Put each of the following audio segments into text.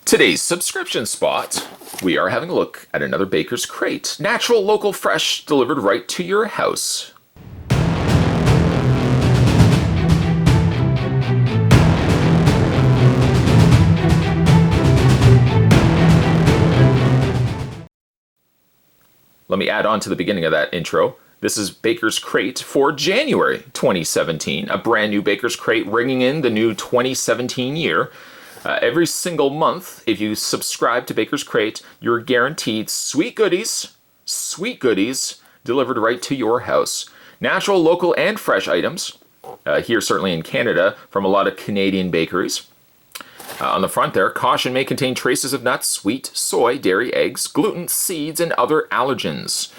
Today's subscription spot, we are having a look at another Baker's Krate. Natural, local, fresh, delivered right to your house. Let me add on to the beginning of that intro. This is Baker's Krate for January 2017, a brand new Baker's Krate ringing in the new 2017 year. Every single month, if you subscribe to Baker's Krate, you're guaranteed sweet goodies delivered right to your house. Natural, local, and fresh items, here certainly in Canada, from a lot of Canadian bakeries. On the front there, caution may contain traces of nuts, wheat, soy, dairy, eggs, gluten, seeds, and other allergens.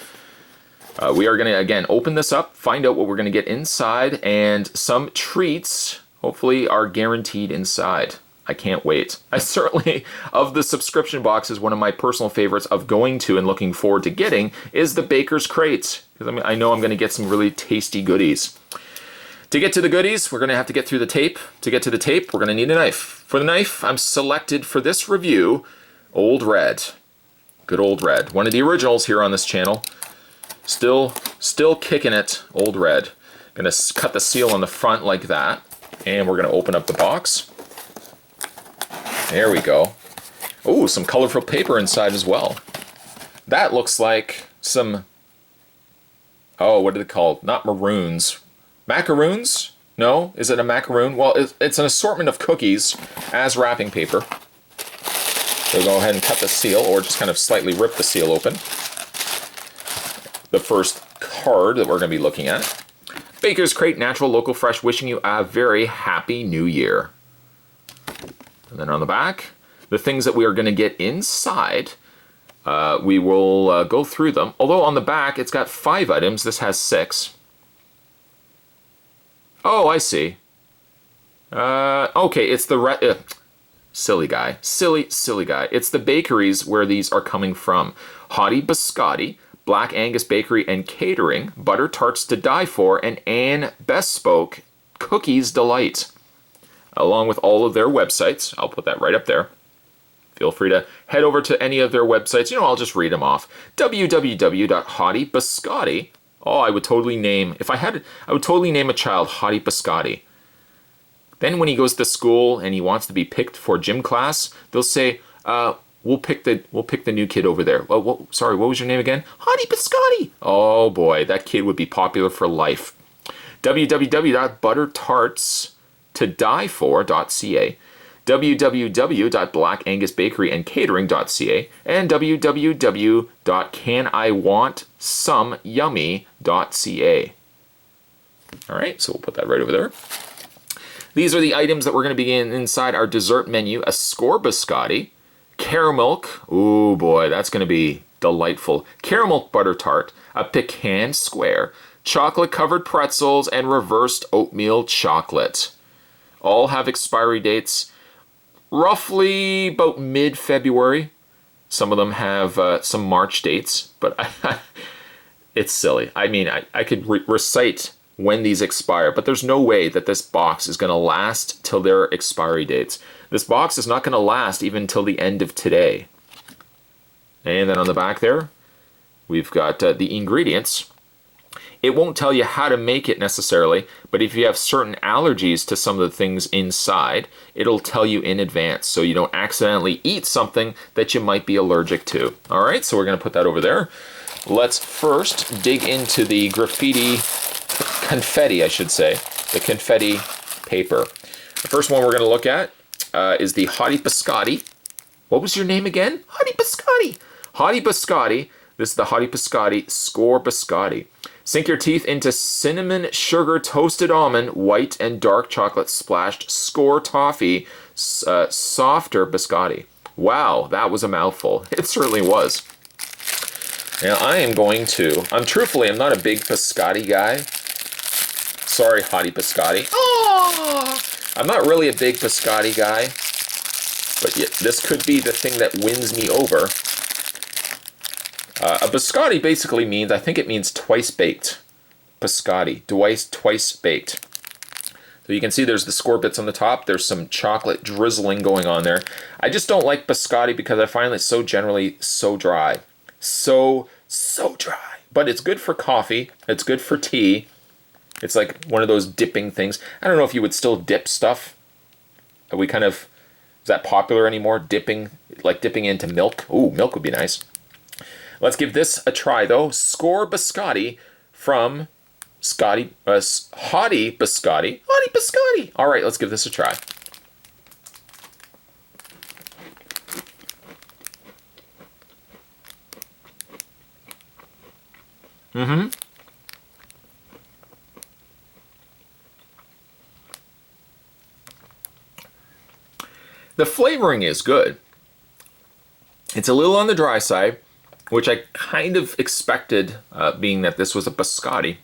We are going to, again, open this up, find out what we're going to get inside, and some treats, hopefully, are guaranteed inside. I can't wait. I certainly, of the subscription boxes, one of my personal favorites of going to and looking forward to getting is the Baker's Krate, because I know I'm going to get some really tasty goodies. To get to the goodies, we're going to have to get through the tape. To get to the tape, we're going to need a knife. For the knife, I'm selected for this review, Old Red. Good Old Red. One of the originals here on this channel. Still kicking it, Old Red. Going to cut the seal on the front like that, and we're going to open up the box. There we go. Oh, some colorful paper inside as well. That looks like some, oh, what are they called? Not maroons. Macaroons? No? Is it a macaroon? Well, it's an assortment of cookies as wrapping paper. We'll go ahead and cut the seal, or just kind of slightly rip the seal open. The first card that we're going to be looking at. Baker's Krate, natural, local, fresh, wishing you a very happy new year. And then on the back, the things that we are going to get inside, we will go through them. Although on the back, it's got 5 items. This has 6. Oh, I see. Okay, it's the... silly guy. Silly guy. It's the bakeries where these are coming from. Hottie Biscotti, Black Angus Bakery and Catering, Butter Tarts to Die For, and Anne Bespoke Cookies Delight. Along with all of their websites. I'll put that right up there. Feel free to head over to any of their websites. I'll just read them off. www.hottibiscotti. Oh, I would totally name, I would totally name a child Hottie Biscotti. Then when he goes to school and he wants to be picked for gym class, they'll say, we'll pick the new kid over there. Sorry, what was your name again? Hottie Biscotti. Oh boy, that kid would be popular for life. www.buttertartstodiefor.ca, www.blackangusbakeryandcatering.ca, and www.caniwantsomeyummy.ca. All right, so we'll put that right over there. These are the items that we're going to be inside our dessert menu. A score biscotti, caramel, ooh boy, that's going to be delightful. Caramel butter tart, a pecan square, chocolate covered pretzels, and reversed oatmeal chocolate. All have expiry dates roughly about mid-February. Some of them have some March dates, but it's silly. I mean, I could recite when these expire, but there's no way that this box is going to last till their expiry dates. This box is not going to last even till the end of today. And then on the back there, we've got the ingredients. It won't tell you how to make it necessarily, but if you have certain allergies to some of the things inside, it'll tell you in advance so you don't accidentally eat something that you might be allergic to. All right, so we're going to put that over there. Let's first dig into the confetti, I should say, the confetti paper. The first one we're going to look at is the Hottie Biscotti. What was your name again? Hottie Biscotti. Hottie Biscotti. This is the Hottie Biscotti Score Biscotti. Sink your teeth into cinnamon, sugar, toasted almond, white and dark chocolate splashed score toffee, softer biscotti. Wow, that was a mouthful. It certainly was. Now I'm truthfully, I'm not a big biscotti guy. Sorry, Hottie Biscotti. Oh! I'm not really a big biscotti guy, but yet this could be the thing that wins me over. A biscotti basically means, I think it means twice baked. Biscotti, twice baked. So you can see there's the score bits on the top. There's some chocolate drizzling going on there. I just don't like biscotti because I find it so generally so dry. So dry. But it's good for coffee. It's good for tea. It's like one of those dipping things. I don't know if you would still dip stuff. Is that popular anymore? Dipping into milk. Ooh, milk would be nice. Let's give this a try though. Score biscotti from Hottie Biscotti. Hottie Biscotti. All right, let's give this a try. The flavoring is good. It's a little on the dry side, which I kind of expected, being that this was a biscotti.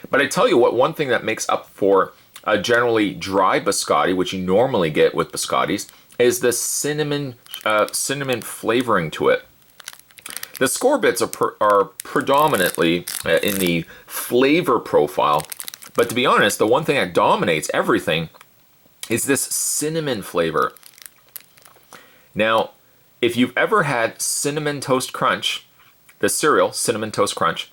But I tell you what, one thing that makes up for a generally dry biscotti, which you normally get with biscottis, is the cinnamon flavoring to it. The score bits are predominantly in the flavor profile, but to be honest, the one thing that dominates everything is this cinnamon flavor. Now, if you've ever had Cinnamon Toast Crunch, the cereal, Cinnamon Toast Crunch,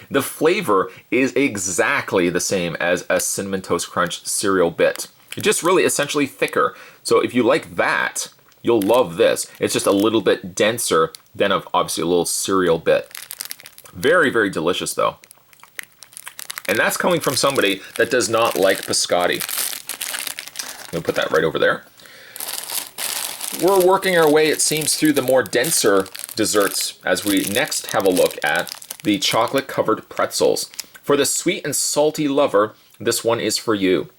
the flavor is exactly the same as a Cinnamon Toast Crunch cereal bit. It's just really essentially thicker. So if you like that, you'll love this. It's just a little bit denser than obviously a little cereal bit. Very, very delicious though. And that's coming from somebody that does not like biscotti. I'm gonna put that right over there. We're working our way, it seems, through the more denser desserts as we next have a look at the chocolate-covered pretzels. For the sweet and salty lover, this one is for you.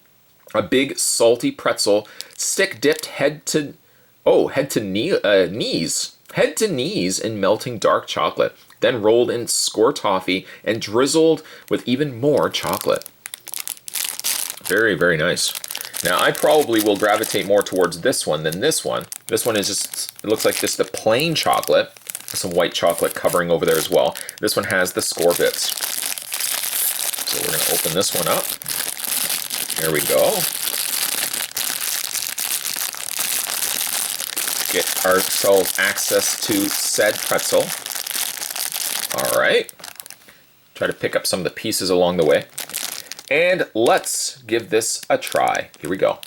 A big salty pretzel, stick dipped head to knees in melting dark chocolate, then rolled in score toffee and drizzled with even more chocolate. Very, very nice. Now, I probably will gravitate more towards this one than this one. This one is just, it looks like just the plain chocolate, some white chocolate covering over there as well. This one has the score bits. So we're going to open this one up. Here we go. Get ourselves access to said pretzel. All right. Try to pick up some of the pieces along the way. And let's give this a try. Here we go.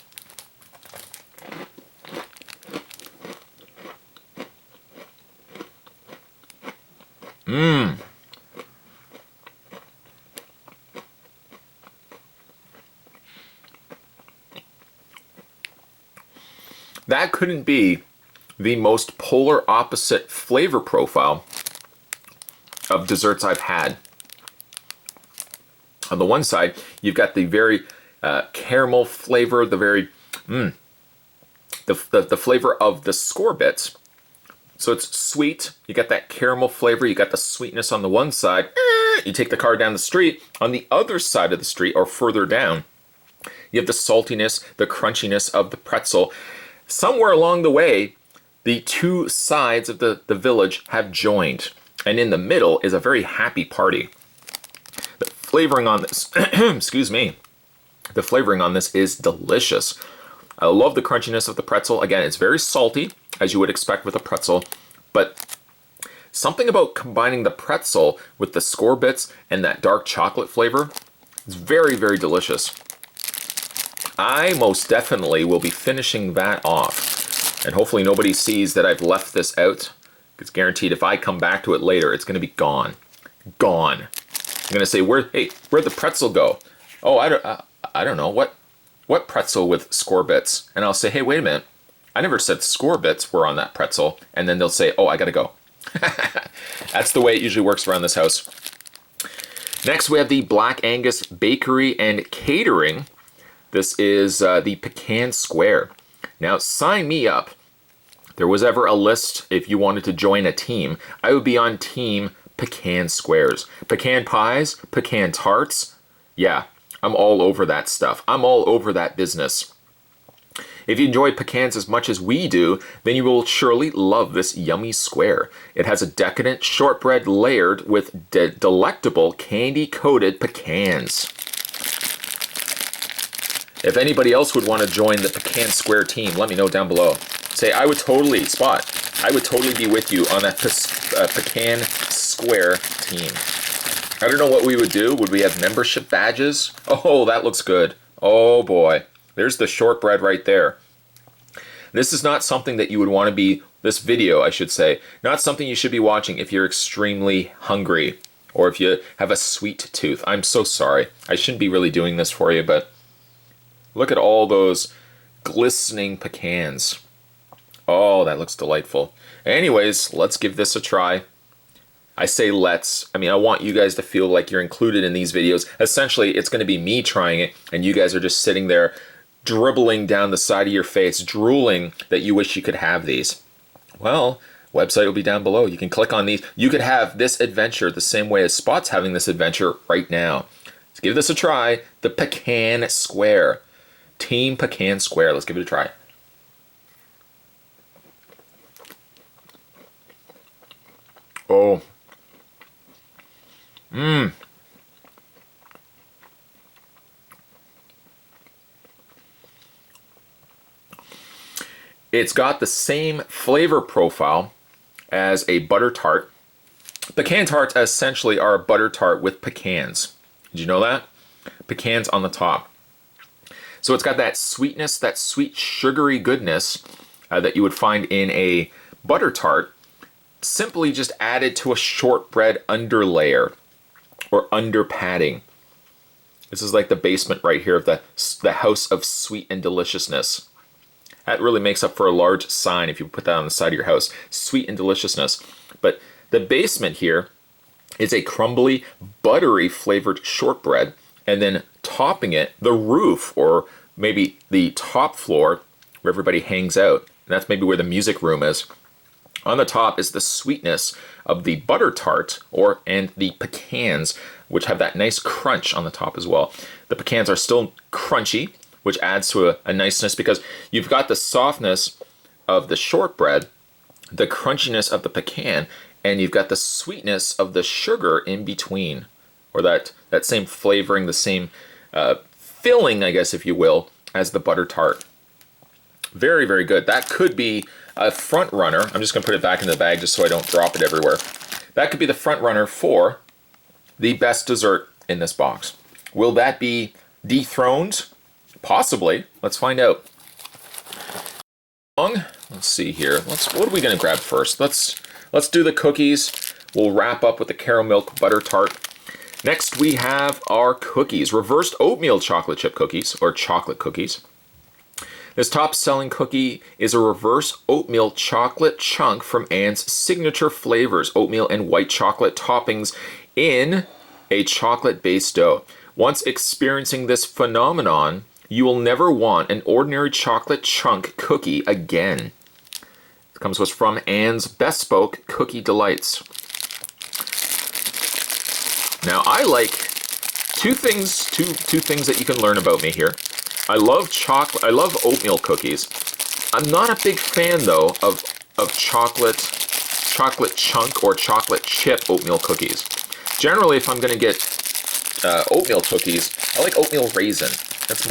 That couldn't be the most polar opposite flavor profile of desserts I've had. On the one side, you've got the very caramel flavor, the very the flavor of the score bits. So it's sweet. You got that caramel flavor. You got the sweetness on the one side. You take the car down the street. On the other side of the street, or further down, you have the saltiness, the crunchiness of the pretzel. Somewhere along the way, the two sides of the village have joined, and in the middle is a very happy party. The flavoring on this, excuse me, the flavoring on this is delicious. I love the crunchiness of the pretzel. Again, it's very salty, as you would expect with a pretzel, but something about combining the pretzel with the score bits and that dark chocolate flavor is very, very delicious. I most definitely will be finishing that off, and hopefully nobody sees that I've left this out. It's guaranteed if I come back to it later, it's going to be gone. Gone. I'm going to say, where'd the pretzel go? Oh, I don't know. What pretzel with score bits? And I'll say, hey, wait a minute. I never said score bits were on that pretzel. And then they'll say, oh, I got to go. That's the way it usually works around this house. Next, we have the Black Angus Bakery and Catering. This is the Pecan Square. Now, sign me up. If there was ever a list, if you wanted to join a team, I would be on team pecan squares. Pecan pies, pecan tarts. Yeah, I'm all over that stuff. I'm all over that business. If you enjoy pecans as much as we do, then you will surely love this yummy square. It has a decadent shortbread layered with delectable candy-coated pecans. If anybody else would want to join the Pecan Square team, let me know down below. Say, I would totally, Spot, I would totally be with you on that Pecan Square team. I don't know what we would do. Would we have membership badges? Oh, that looks good. Oh boy. There's the shortbread right there. This is not something that you would want to be, this video I should say, not something you should be watching if you're extremely hungry or if you have a sweet tooth. I'm so sorry. I shouldn't be really doing this for you, but look at all those glistening pecans. Oh, that looks delightful. Anyways, let's give this a try. I say let's. I mean, I want you guys to feel like you're included in these videos. Essentially, it's going to be me trying it, and you guys are just sitting there dribbling down the side of your face, drooling that you wish you could have these. Well, website will be down below. You can click on these. You could have this adventure the same way as Spot's having this adventure right now. Let's give this a try. The Pecan Square. Team Pecan Square. Let's give it a try. Oh. Mmm. It's got the same flavor profile as a butter tart. Pecan tarts essentially are a butter tart with pecans. Did you know that? Pecans on the top. So it's got that sweetness, that sweet sugary goodness that you would find in a butter tart, simply just added to a shortbread underlayer or under padding. This is like the basement right here of the house of sweet and deliciousness. That really makes up for a large sign if you put that on the side of your house. Sweet and deliciousness. But the basement here is a crumbly, buttery flavored shortbread. And then topping it, the roof, or maybe the top floor where everybody hangs out. And that's maybe where the music room is. On the top is the sweetness of the butter tart and the pecans, which have that nice crunch on the top as well. The pecans are still crunchy, which adds to a niceness because you've got the softness of the shortbread, the crunchiness of the pecan, and you've got the sweetness of the sugar in between, or that same flavoring, the same filling, I guess, if you will, as the butter tart. Very, very good. That could be a front runner. I'm just going to put it back in the bag just so I don't drop it everywhere. That could be the front runner for the best dessert in this box. Will that be dethroned? Possibly. Let's find out. Let's see here. What are we going to grab first? Let's do the cookies. We'll wrap up with the caramel milk butter tart. Next we have our cookies. Reversed oatmeal chocolate chip cookies, or chocolate cookies. This top-selling cookie is a reverse oatmeal chocolate chunk from Anne's signature flavors, oatmeal and white chocolate toppings in a chocolate-based dough. Once experiencing this phenomenon, you will never want an ordinary chocolate chunk cookie again. It comes to us from Anne's Bespoke Cookie Delights. Now, I like two things that you can learn about me here. I love chocolate. I love oatmeal cookies. I'm not a big fan though of chocolate chunk or chocolate chip oatmeal cookies. Generally, if I'm going to get oatmeal cookies, I like oatmeal raisin. That's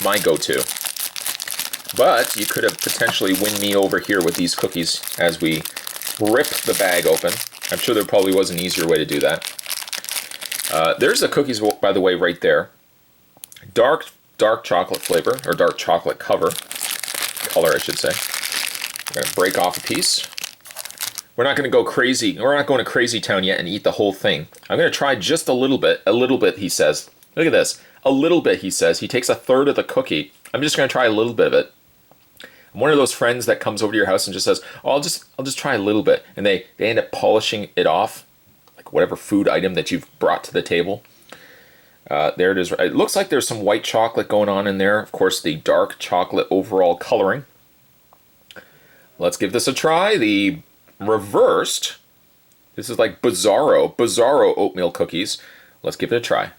my go-to. But you could have potentially win me over here with these cookies as we rip the bag open. I'm sure there probably was an easier way to do that. There's the cookies, by the way, right there. Dark chocolate flavor, or dark chocolate color, I should say. We're going to break off a piece. We're not going to go crazy. We're not going to crazy town yet and eat the whole thing. I'm going to try just a little bit, he says. Look at this. A little bit, he says. He takes a third of the cookie. I'm just going to try a little bit of it. I'm one of those friends that comes over to your house and just says, oh, I'll just try a little bit. And they end up polishing it off, like whatever food item that you've brought to the table. There it is. It looks like there's some white chocolate going on in there. Of course, the dark chocolate overall coloring. Let's give this a try. The reversed. This is like Bizarro oatmeal cookies. Let's give it a try.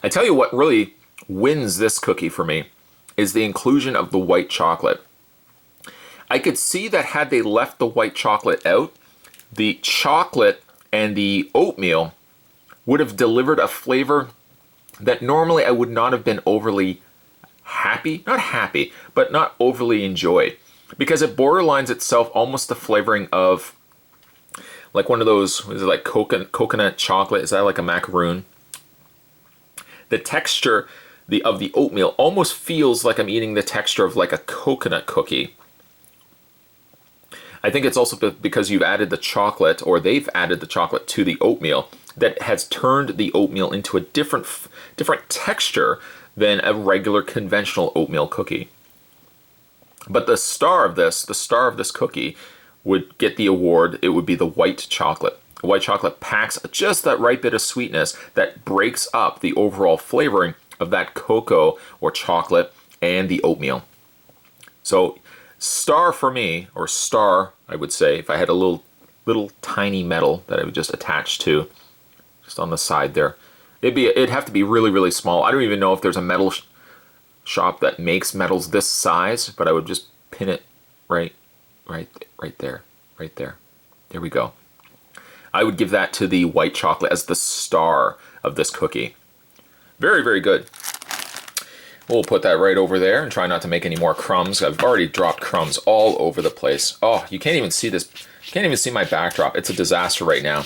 I tell you what really wins this cookie for me is the inclusion of the white chocolate. I could see that had they left the white chocolate out, the chocolate and the oatmeal would have delivered a flavor that normally I would not have been overly happy, not happy, but not overly enjoyed. Because it borderlines itself almost the flavoring of like one of those, is it like coconut chocolate? Is that like a macaroon? The texture of the oatmeal almost feels like I'm eating the texture of like a coconut cookie. I think it's also because you've added the chocolate, or they've added the chocolate to the oatmeal, that has turned the oatmeal into a different texture than a regular conventional oatmeal cookie. But the star of this cookie would get the award. It would be the white chocolate. The white chocolate packs just that right bit of sweetness that breaks up the overall flavoring of that cocoa or chocolate and the oatmeal. So star for me, or star I would say, if I had a little tiny medal that I would just attach to, just on the side there. It'd have to be really, really small. I don't even know if there's a metal shop that makes medals this size, but I would just pin it right there. There we go. I would give that to the white chocolate as the star of this cookie. Very, very good. We'll put that right over there and try not to make any more crumbs. I've already dropped crumbs all over the place. Oh, you can't even see this. You can't even see my backdrop. It's a disaster right now.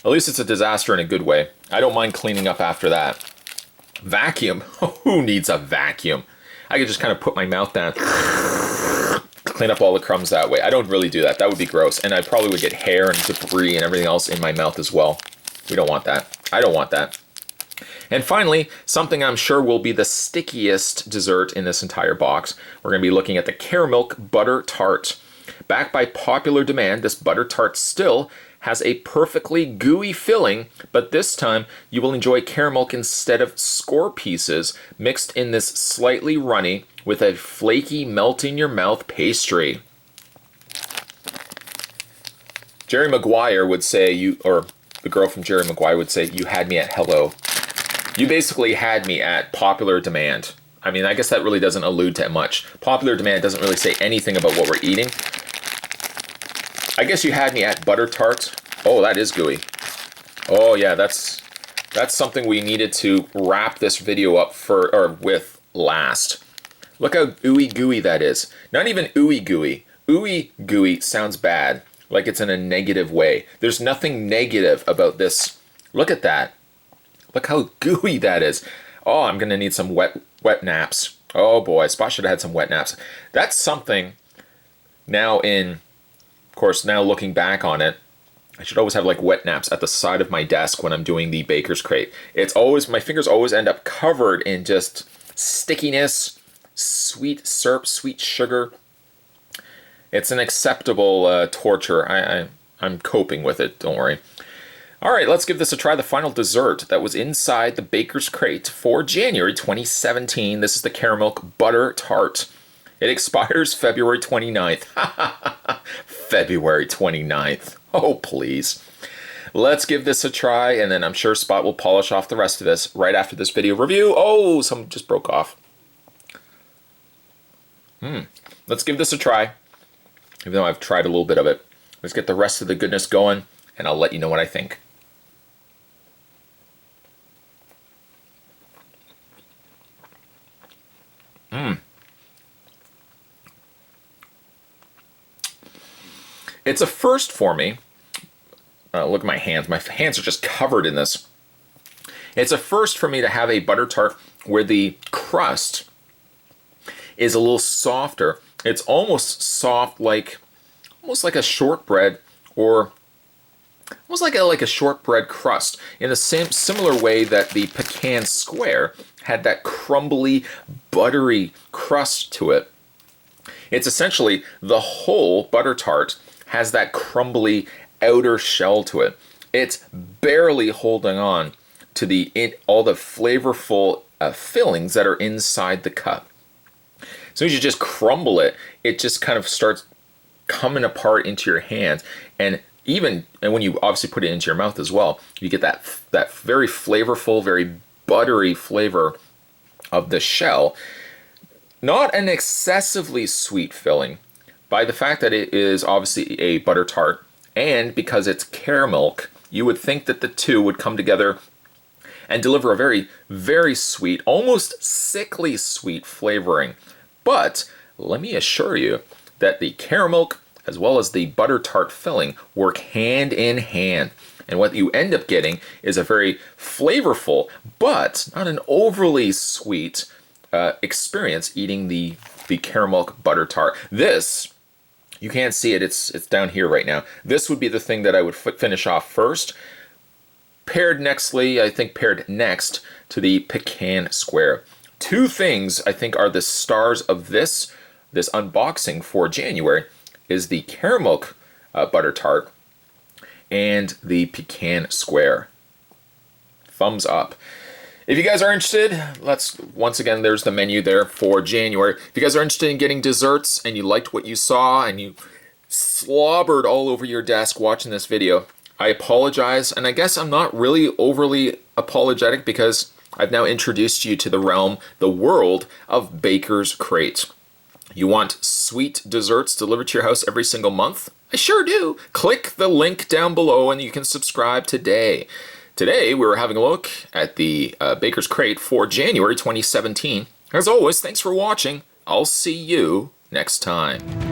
At least it's a disaster in a good way. I don't mind cleaning up after that. Vacuum? Who needs a vacuum? I could just kind of put my mouth down, clean up all the crumbs that way. I don't really do that. That would be gross. And I probably would get hair and debris and everything else in my mouth as well. We don't want that. I don't want that. And finally, something I'm sure will be the stickiest dessert in this entire box. We're going to be looking at the caramel butter tart. Backed by popular demand, this butter tart still has a perfectly gooey filling, but this time you will enjoy caramel instead of score pieces mixed in this slightly runny with a flaky melt-in-your-mouth pastry. Jerry Maguire would say, or the girl from Jerry Maguire would say, you had me at hello. You basically had me at popular demand. I mean, I guess that really doesn't allude to much. Popular demand doesn't really say anything about what we're eating. I guess you had me at butter tart. Oh, that is gooey. Oh yeah, that's something we needed to wrap this video up with last. Look how ooey gooey that is. Not even ooey gooey. Ooey gooey sounds bad, like it's in a negative way. There's nothing negative about this. Look at that. Look how gooey that is. Oh, I'm gonna need some wet naps. Oh boy, Spot should have had some wet naps. That's something now of course, now looking back on it, I should always have like wet naps at the side of my desk when I'm doing the baker's crate. It's always, my fingers always end up covered in just stickiness, sweet syrup, sweet sugar. It's an acceptable torture. I'm coping with it, don't worry. All right, let's give this a try. The final dessert that was inside the baker's crate for January 2017. This is the caramel butter tart. It expires February 29th. February 29th. Oh, please. Let's give this a try, and then I'm sure Spot will polish off the rest of this right after this video review. Oh, some just broke off. Let's give this a try, even though I've tried a little bit of it. Let's get the rest of the goodness going, and I'll let you know what I think. It's a first for me. Look at my hands. My hands are just covered in this. It's a first for me to have a butter tart where the crust is a little softer. It's almost soft, almost like a shortbread, or almost like a shortbread crust, in the similar way that the pecan square had that crumbly, buttery crust to it. It's essentially the whole butter tart has that crumbly outer shell to it. It's barely holding on to all the flavorful fillings that are inside the cup. As soon as you just crumble it, it just kind of starts coming apart into your hands. And when you obviously put it into your mouth as well, you get that very flavorful, very buttery flavor of the shell. Not an excessively sweet filling by the fact that it is obviously a butter tart, and because it's caramel, you would think that the two would come together and deliver a very, very sweet, almost sickly sweet flavoring. But let me assure you that the caramel as well as the butter tart filling work hand in hand. And what you end up getting is a very flavorful, but not an overly sweet experience eating the caramel butter tart. This, you can't see it, it's down here right now. This would be the thing that I would finish off first. Paired next to the pecan square. Two things I think are the stars of this unboxing for January is the caramel butter tart and the pecan square. Thumbs up. If you guys are interested, once again, there's the menu there for January. If you guys are interested in getting desserts and you liked what you saw and you slobbered all over your desk watching this video, I apologize, and I guess I'm not really overly apologetic because I've now introduced you to the world of Baker's Krate. You want sweet desserts delivered to your house every single month? I sure do. Click the link down below and you can subscribe today. Today, we were having a look at the Baker's Krate for January 2017. As always, thanks for watching. I'll see you next time.